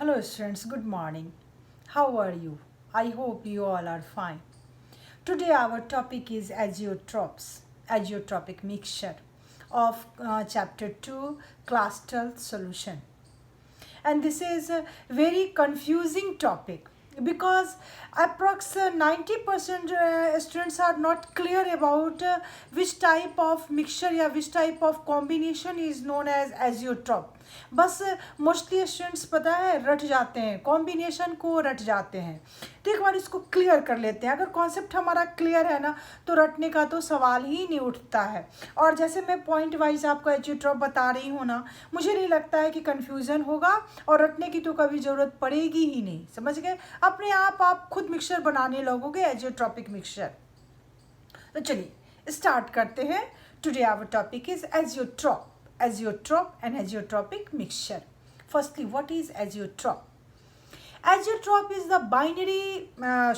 Hello students, good morning. How are you? I hope you all are fine. Today our topic is azeotropic mixture of chapter 2 class 12 solution. And this is a very confusing topic because approx 90% students are not clear about which type of mixture या which type of combination is known as azeotrope. बस mostly students पता है रट जाते हैं, combination को रट जाते हैं. तो एक बार इसको क्लियर कर लेते हैं. अगर कॉन्सेप्ट हमारा क्लियर है ना तो रटने का तो सवाल ही नहीं उठता है. और जैसे मैं पॉइंट वाइज आपको एजियोट्रॉप बता रही हूँ ना, मुझे नहीं लगता है कि कन्फ्यूज़न होगा और रटने की तो कभी ज़रूरत पड़ेगी ही नहीं. समझ गए? अपने आप खुद मिक्सचर बनाने लगोगे एजियोट्रॉपिक मिक्सचर. तो चलिए स्टार्ट करते हैं. Today our topic is azeotrope and azeotropic mixture. Firstly, what is azeotrope? Azeotrope is the binary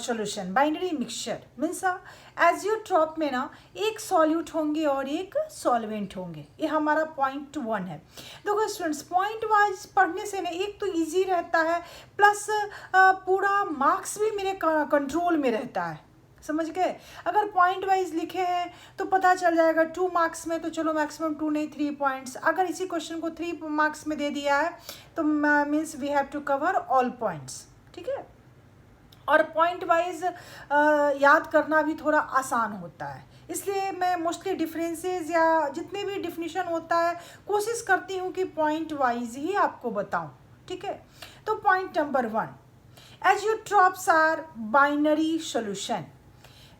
solution, binary mixture. Means azeotrope में ना एक सॉल्यूट होंगे और एक सॉल्वेंट होंगे. ये हमारा पॉइंट 1 है. देखो स्टूडेंट्स, पॉइंट वाइज पढ़ने से ना एक तो इजी रहता है, प्लस पूरा मार्क्स भी मेरे कंट्रोल में रहता है. समझ गए? अगर पॉइंट वाइज लिखे हैं तो पता चल जाएगा 2 मार्क्स में, तो चलो मैक्सिमम 2 नहीं 3 पॉइंट्स. अगर इसी क्वेश्चन को 3 मार्क्स में दे दिया है तो means we have to cover all points. ठीक है? और पॉइंट वाइज याद करना भी थोड़ा आसान होता है. इसलिए मैं मोस्टली डिफरेंसेस या जितने भी डिफिनीशन होता है कोशिश करती हूँ कि पॉइंट वाइज ही आपको बताऊँ. ठीक है? तो point number 1, azeotropes are binary solution.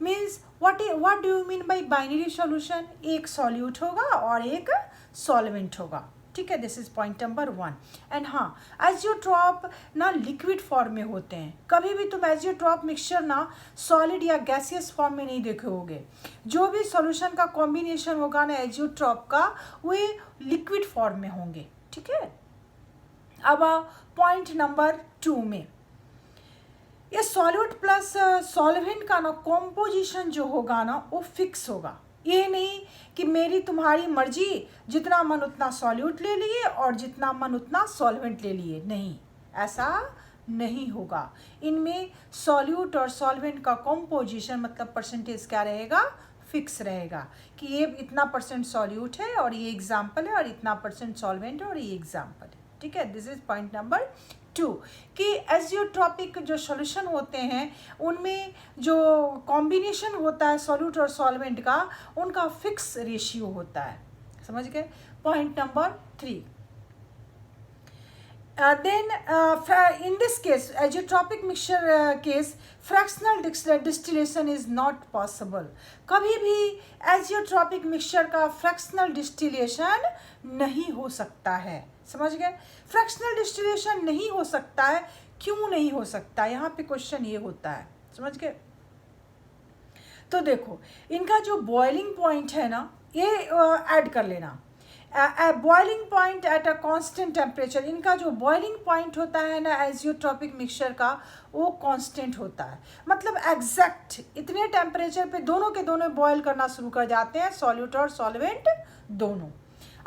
Means what do you mean by binary solution? एक सॉल्यूट होगा और एक सॉल्वेंट होगा. ठीक है? This is point number 1. And हाँ, एजियोट्रॉप ना लिक्विड फॉर्म में होते हैं. कभी भी तुम एजियोट्रॉप मिक्सचर ना सॉलिड या गैसियस फॉर्म में नहीं देखोगे. जो भी सॉल्यूशन का कॉम्बिनेशन होगा ना एजियोट्रॉप का, वे लिक्विड फॉर्म में होंगे. ठीक है? अब पॉइंट नंबर 2 में ये सॉल्यूट प्लस सॉल्वेंट का ना कॉम्पोजिशन जो होगा ना वो फिक्स होगा. ये नहीं कि मेरी तुम्हारी मर्जी, जितना मन उतना सॉल्यूट ले लिए और जितना मन उतना सॉल्वेंट ले लिए. नहीं, ऐसा नहीं होगा. इनमें सॉल्यूट और सॉल्वेंट का कॉम्पोजिशन मतलब परसेंटेज क्या रहेगा? फिक्स रहेगा कि ये इतना परसेंट सॉल्यूट है और ये एग्जाम्पल है, और इतना परसेंट सॉल्वेंट है और ये एग्जाम्पल है. ठीक है? दिस इज पॉइंट नंबर 2 कि एजियोट्रॉपिक जो सॉल्यूशन होते हैं उनमें जो कॉम्बिनेशन होता है सॉल्यूट और सॉल्वेंट का, उनका फिक्स रेशियो होता है. समझ गए? Point number 3. Then in this case, azeotropic mixture case, fractional distillation is not possible. कभी भी azeotropic mixture का fractional distillation नहीं हो सकता है. समझ गए? फ्रैक्शनल डिस्टिलेशन नहीं हो सकता है. क्यों नहीं हो सकता? यहाँ पे क्वेश्चन ये होता है. समझ गए? तो देखो, इनका जो बॉइलिंग पॉइंट है ना, ये ऐड कर लेना. Boiling point at a constant temperature. इनका जो बॉइलिंग पॉइंट होता है ना एजियोट्रॉपिक मिक्सचर का, वो कांस्टेंट होता है. मतलब एग्जैक्ट इतने टेम्परेचर पे दोनों के दोनों बॉयल करना शुरू कर जाते हैं, सॉल्यूट और सॉल्वेंट दोनों.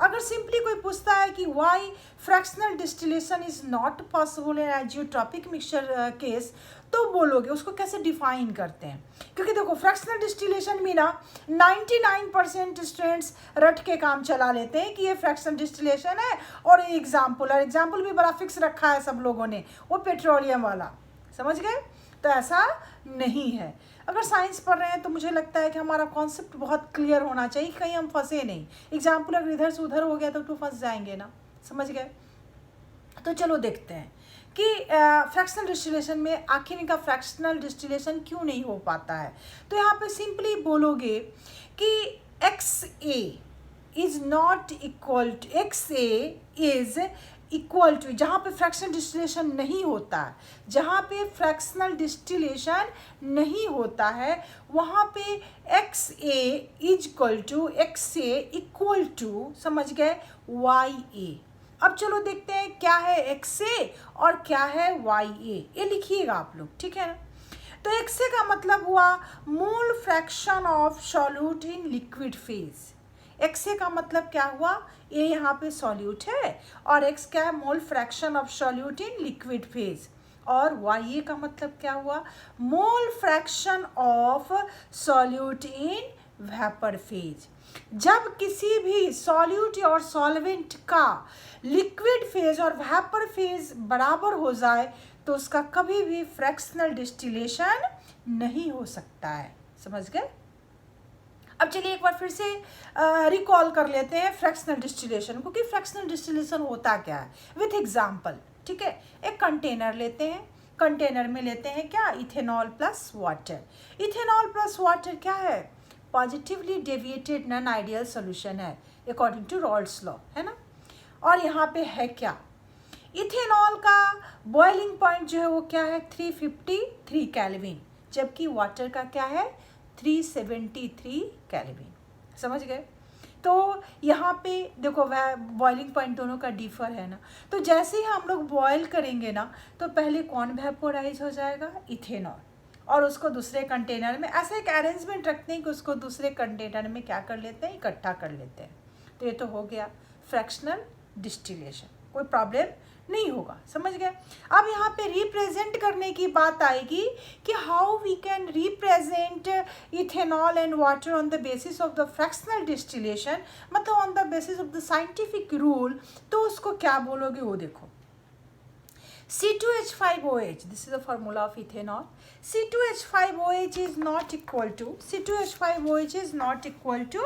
अगर सिंपली कोई पूछता है कि why fractional distillation is not possible in azeotropic mixture case, तो बोलोगे उसको कैसे डिफाइन करते हैं. क्योंकि देखो, फ्रैक्शनल डिस्टिलेशन में ना 99% स्टूडेंट्स रट के काम चला लेते हैं कि ये फ्रैक्शनल डिस्टिलेशन है और एग्जाम्पल भी बड़ा फिक्स रखा है सब लोगों ने, वो पेट्रोलियम वाला. समझ गए? तो ऐसा नहीं है. अगर साइंस पढ़ रहे हैं तो मुझे लगता है कि हमारा कॉन्सेप्ट बहुत क्लियर होना चाहिए, कहीं हम फंसे नहीं. एग्जाम्पल अगर इधर से उधर हो गया तो फंस जाएंगे ना. समझ गए? तो चलो देखते हैं कि फ्रैक्शनल डिस्टिलेशन में आखिर इनका फ्रैक्शनल डिस्टिलेशन क्यों नहीं हो पाता है. तो यहाँ पे सिंपली बोलोगे कि XA is not equal to, XA is equal to, जहाँ पे फ्रैक्शनल डिस्टिलेशन नहीं होता है, जहाँ पे फ्रैक्शनल डिस्टिलेशन नहीं होता है वहाँ पे XA इक्वल टू, समझ गए, YA. अब चलो देखते हैं क्या है XA और क्या है YA. ये लिखिएगा आप लोग. ठीक है ना? तो XA का मतलब हुआ mole fraction of solute in liquid phase. XA का मतलब क्या हुआ, A यहाँ पे सॉल्यूट है और X क्या है, mole fraction of solute in liquid phase, और YA का मतलब क्या हुआ, mole fraction of solute in vapour phase. जब किसी भी सॉल्यूट और सॉल्वेंट का लिक्विड फेज और वेपर फेज बराबर हो जाए तो उसका कभी भी फ्रैक्शनल डिस्टिलेशन नहीं हो सकता है। समझ गए? अब चलिए एक बार फिर से रिकॉल कर लेते हैं फ्रैक्शनल डिस्टिलेशन को, कि फ्रैक्शनल डिस्टिलेशन होता क्या है विथ एग्जांपल। ठीक है, एक कंटेनर लेते हैं, कंटेनर में लेते हैं क्या, ethanol plus water. Ethanol plus water क्या है, positively deviated non ideal solution है अकॉर्डिंग टू रॉल्स लॉ, है ना। और यहाँ पे है क्या, इथेनॉल का बॉइलिंग पॉइंट जो है वो क्या है, 353 केल्विन, जबकि वाटर का क्या है, 373 केल्विन। समझ गए? तो यहाँ पे देखो वह बॉइलिंग पॉइंट दोनों का डिफर है ना, तो जैसे ही हम लोग बॉयल करेंगे ना तो पहले कौन वेपोराइज हो जाएगा, इथेनॉल, और उसको दूसरे कंटेनर में, ऐसा एक अरेंजमेंट रखते हैं कि उसको दूसरे कंटेनर में क्या कर लेते हैं, इकट्ठा कर लेते हैं। तो ये तो हो गया फ्रैक्शनल डिस्टिलेशन, कोई प्रॉब्लम नहीं होगा। समझ गए? अब यहाँ पे रिप्रेजेंट करने की बात आएगी कि how we can represent ethanol and water on the basis of the fractional distillation, मतलब on the basis of the scientific rule. तो उसको क्या बोलोगे, वो देखो, C2H5OH, this is the formula of ethanol. C2H5OH is not equal to, C2H5OH is not equal to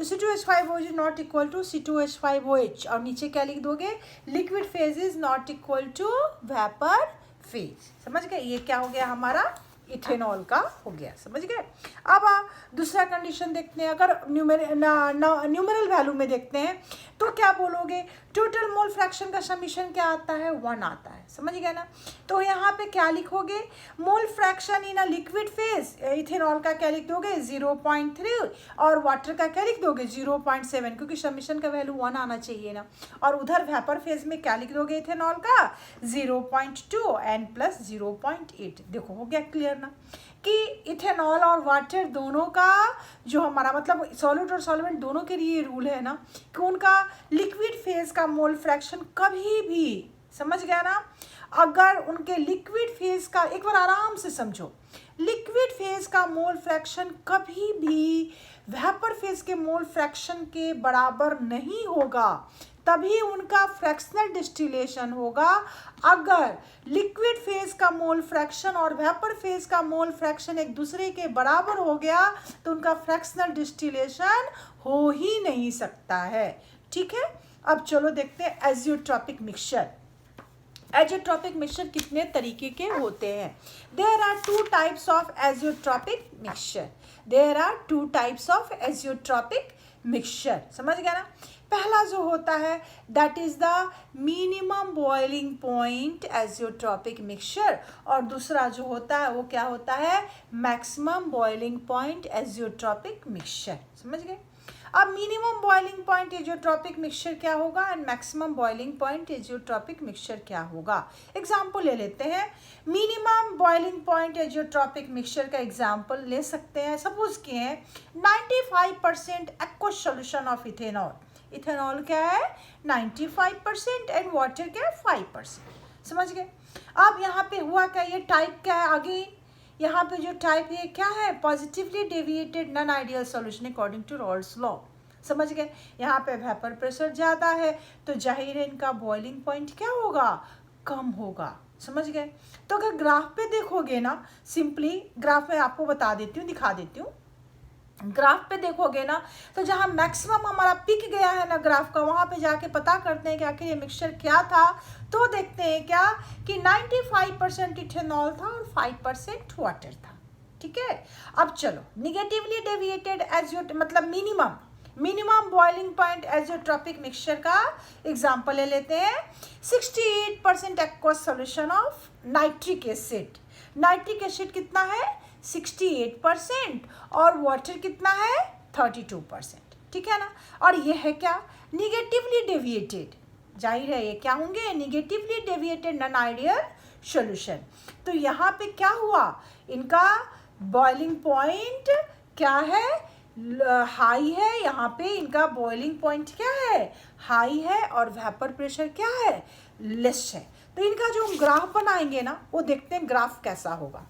C2H5OH is not equal to C2H5OH, और नीचे क्या लिख दोगे, liquid phase is not equal to vapour phase. समझ गए? ये क्या हो गया हमारा, इथेनॉल का हो गया। समझ गए? अब दूसरा कंडीशन देखते हैं, अगर न्यूमेरल वैल्यू में देखते हैं तो क्या बोलोगे, टोटल मोल फ्रैक्शन का समीशन क्या आता है, 1 आता है। समझ गए ना? तो यहाँ पे क्या लिखोगे, mole fraction in a liquid phase, ethanol का क्या लिख दोगे, 0.3, और वाटर का क्या लिख दोगे, 0.7, क्योंकि समीशन का वैल्यू 1 आना चाहिए ना। और उधर वेपर फेज में क्या लिख दोगे, इथेनॉल का 0.2 एंड प्लस 0.8। देखो हो गया क्लियर ना, कि इथेनॉल और वाटर दोनों का जो हमारा मतलब सॉल्यूट और सॉल्वेंट दोनों के लिए रूल है ना, कि उनका लिक्विड फेज का मोल फ्रैक्शन कभी भी, समझ गया ना, अगर उनके लिक्विड फेज का, एक बार आराम से समझो, लिक्विड फेज का मोल फ्रैक्शन कभी भी वेपर फेज के मोल फ्रैक्शन के बराबर नहीं होगा, तभी उनका फ्रैक्शनल डिस्टिलेशन होगा। अगर लिक्विड फेज का मोल फ्रैक्शन और वेपर फेज का मोल फ्रैक्शन एक दूसरे के बराबर हो गया तो उनका फ्रैक्शनल डिस्टिलेशन हो ही नहीं सकता है। ठीक है, अब चलो देखते हैं एजियोट्रॉपिक मिक्सचर। एजियोट्रॉपिक मिक्सचर कितने तरीके के होते हैं? There are 2 types of azeotropic mixture. There are 2 types of azeotropic mixture. समझ गया ना? पहला जो होता है that is the minimum boiling point azeotropic mixture, और दूसरा जो होता है वो क्या होता है, maximum boiling point azeotropic mixture. समझ गए? अब minimum boiling point azeotropic mixture क्या होगा and maximum boiling point azeotropic mixture क्या होगा। एग्जाम्पल ले लेते हैं, minimum boiling point azeotropic mixture का एग्जाम्पल ले सकते हैं। सपोज किए हैं 95% aqueous solution of ethanol. Ethanol क्या है 95% एंड वाटर क्या है 5%। समझ गए? अब यहाँ पे हुआ क्या, ये टाइप क्या है, आगे यहाँ पे जो टाइप है क्या है, positively deviated non ideal solution according to Raoult's law. समझ गए? यहाँ पे वेपर प्रेशर ज़्यादा है तो जाहिर है इनका बॉइलिंग पॉइंट क्या होगा, कम होगा। समझ गए? तो अगर ग्राफ पे देखोगे ना, सिंपली ग्राफ में आपको बता देती हूँ, दिखा देती हूँ, ग्राफ पे देखोगे ना तो जहाँ मैक्सिमम हमारा पिक गया है ना ग्राफ का, वहाँ पे जाके पता करते हैं कि आखिर ये मिक्सचर क्या था। तो देखते हैं क्या कि 95% इथेनॉल था और 5% वाटर था। ठीक है, अब चलो निगेटिवली डेविएटेड मतलब minimum boiling point azeotropic mixture का एग्जाम्पल ले लेते हैं। 68% aqueous solution of nitric acid. Nitric acid कितना है 68% और वाटर कितना है 32%। ठीक है ना? और ये है क्या, निगेटिवली डेविएटेड। जाहिर है ये क्या होंगे, negatively deviated non ideal solution. तो यहाँ पे क्या हुआ, इनका बॉइलिंग पॉइंट क्या है हाई है, यहाँ पे इनका बॉइलिंग पॉइंट क्या है, हाई है, और वेपर प्रेशर क्या है, लेस है। तो इनका जो हम ग्राफ बनाएंगे ना, वो देखते हैं ग्राफ कैसा होगा।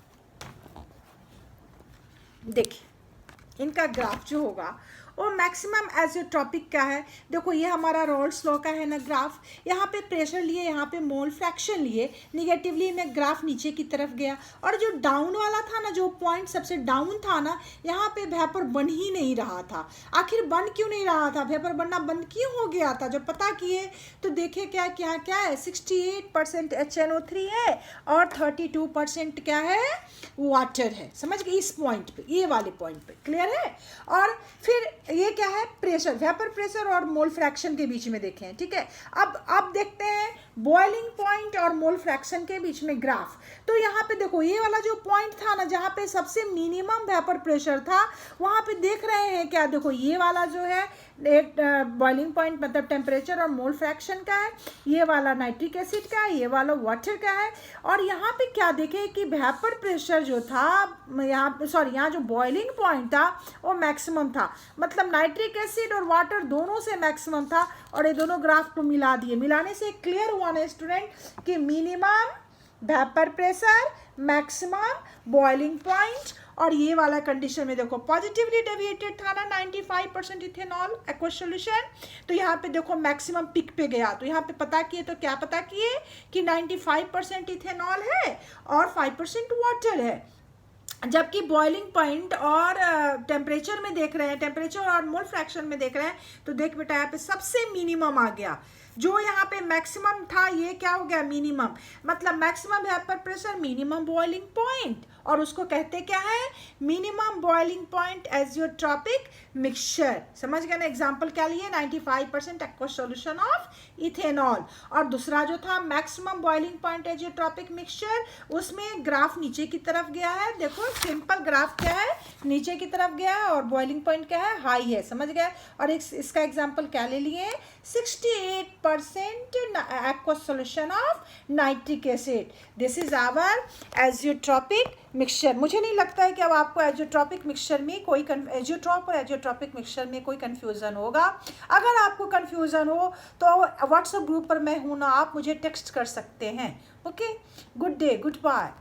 देखिए इनका ग्राफ जो होगा और मैक्सिमम एज़ोट्रॉपिक क्या है, देखो ये हमारा रॉल्स लॉ का है ना ग्राफ, यहाँ पे प्रेशर लिए, यहाँ पे मोल फ्रैक्शन लिए, निगेटिवली में ग्राफ नीचे की तरफ गया, और जो डाउन वाला था ना, जो पॉइंट सबसे डाउन था ना, यहाँ पे वेपर बन ही नहीं रहा था। आखिर बन क्यों नहीं रहा था, वेपर बनना बंद क्यों हो गया था? जब पता किए तो देखे क्या क्या क्या है, 68% HNO3 है और 32% क्या है, वाटर है। समझ गए इस पॉइंट पे, ये वाले पॉइंट पे, क्लियर है। और फिर ये क्या है, प्रेशर, वेपर प्रेशर और मोल फ्रैक्शन के बीच में देखें, ठीक है। अब देखते हैं बॉइलिंग पॉइंट और मोल फ्रैक्शन के बीच में ग्राफ। तो यहाँ पे देखो ये वाला जो पॉइंट था ना, जहाँ पे सबसे मिनिमम वेपर प्रेशर था, वहाँ पे देख रहे हैं क्या, देखो ये वाला जो है बॉइलिंग पॉइंट मतलब टेम्परेचर और मोल फ्रैक्शन का है, ये वाला नाइट्रिक एसिड का है, ये वाला वाटर का है। और यहाँ पे क्या देखें कि वेपर प्रेशर जो था यहाँ जो बॉइलिंग पॉइंट था वो मैक्सिमम था, मतलब नाइट्रिक एसिड और वाटर दोनों से मैक्सिमम था। और ये दोनों ग्राफ को मिला दिए, मिलाने से क्लियर हुआ ना स्टूडेंट कि minimum vapour pressure, maximum boiling point, और ये वाला कंडीशन में देखो पॉजिटिवली डेविएटेड था ना 95% इथेनॉल एक्वस सॉल्यूशन। तो यहाँ पे देखो मैक्सिमम पिक पे गया, तो यहाँ पे पता किए तो क्या पता किए कि 95% इथेनॉल है और 5% वाटर है। जबकि बॉइलिंग पॉइंट और टेम्परेचर में देख रहे हैं, टेम्परेचर और मोल फ्रैक्शन में देख रहे हैं, तो देख बेटा यहाँ पे सबसे मिनिमम आ गया। जो यहाँ पे मैक्सिमम था ये क्या हो गया, मिनिमम, मतलब maximum vapour pressure, minimum boiling point, और उसको कहते क्या है, मिनिमम बॉइलिंग पॉइंट एज़ोट्रॉपिक मिक्सचर। समझ गए ना, एग्जांपल क्या लिए, 95% एक्वस सॉल्यूशन ऑफ इथेनॉल। और दूसरा जो था मैक्सिमम बॉइलिंग पॉइंट एज़ोट्रॉपिक मिक्सचर, उसमें ग्राफ नीचे की तरफ गया है। देखो सिंपल ग्राफ क्या है, नीचे की तरफ गया है, और बॉइलिंग पॉइंट क्या है, हाई है। समझ गए। और इसका एग्जाम्पल क्या ले लिए, 68% aqueous solution of nitric acid. This is our azeotropic mixture. मुझे नहीं लगता है कि अब आपको एज़ोट्रॉपिक मिक्सचर में कोई एज़ोट्रॉप और एज़ोट्रॉपिक मिक्सचर में कोई कन्फ्यूज़न होगा। अगर आपको कन्फ्यूज़न हो तो व्हाट्सएप ग्रुप पर मैं हूँ ना, आप मुझे टेक्स्ट कर सकते हैं। Okay, good day, good bye.